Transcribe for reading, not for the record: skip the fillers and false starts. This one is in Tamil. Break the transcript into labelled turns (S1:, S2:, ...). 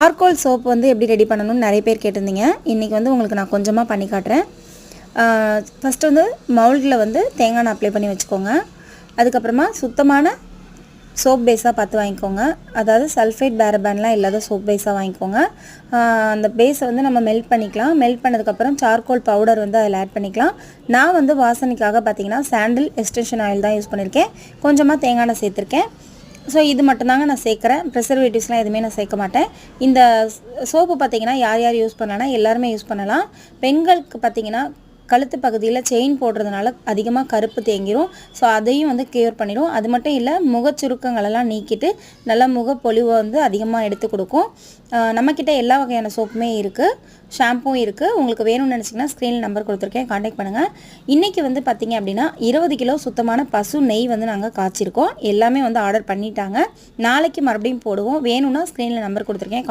S1: சார்கோல் சோப் வந்து எப்படி ரெடி பண்ணணும்னு நிறைய பேர் கேட்டிருந்தீங்க. இன்றைக்கி வந்து உங்களுக்கு நான் கொஞ்சமாக பண்ணி காட்டுறேன். ஃபஸ்ட்டு வந்து மவுல்டில் வந்து தேங்காய் எண்ணெய் அப்ளை பண்ணி வச்சுக்கோங்க. அதுக்கப்புறமா சுத்தமான சோப் பேஸாக பார்த்து வாங்கிக்கோங்க. அதாவது சல்ஃபேட் பேரபேன்லாம் இல்லாத சோப் பேஸாக வாங்கிக்கோங்க. அந்த பேஸை வந்து நம்ம மெல்ட் பண்ணிக்கலாம். மெல்ட் பண்ணதுக்கப்புறம் சார்கோல் பவுடர் வந்து அதில் ஆட் பண்ணிக்கலாம். நான் வந்து வாசனைக்காக பார்த்தீங்கன்னா சாண்டில் எக்ஸ்டென்ஷன் ஆயில் தான் யூஸ் பண்ணியிருக்கேன். கொஞ்சமாக தேங்காய் எண்ணெய் சேர்த்துருக்கேன். ஸோ இது மட்டும்தாங்க நான் சேர்க்குறேன். ப்ரிசர்வேட்டிவ்ஸ்லாம் எதுவுமே நான் சேர்க்க மாட்டேன். இந்த சோப்பு பார்த்திங்கன்னா யார் யார் யூஸ் பண்ணலான்னா எல்லாருமே யூஸ் பண்ணலாம். பெண்களுக்கு பார்த்திங்கன்னா கழுத்து பகுதியில் செயின் போடுறதுனால அதிகமாக கருப்பு தேங்கிரும். ஸோ அதையும் வந்து கியூர் பண்ணிடும். அது மட்டும் இல்லை, முகச்சுருக்கங்களெல்லாம் நீக்கிட்டு நல்லா முகப்பொலிவை வந்து அதிகமாக எடுத்து கொடுக்கும். நம்மக்கிட்ட எல்லா வகையான சோப்புமே இருக்குது, ஷாம்பும் இருக்குது. உங்களுக்கு வேணும்னு நினச்சிங்கன்னா ஸ்க்ரீனில் நம்பர் கொடுத்துருக்கேன், காண்டாக்ட் பண்ணுங்கள். இன்றைக்கி வந்து பார்த்திங்க அப்படின்னா 20 கிலோ சுத்தமான பசு நெய் வந்து நாங்கள் காய்ச்சிருக்கோம். எல்லாமே வந்து ஆர்டர் பண்ணிட்டாங்க. நாளைக்கு மறுபடியும் போடுவோம். வேணும்னா ஸ்க்ரீனில் நம்பர் கொடுத்துருக்கேன், காண்டாக்ட்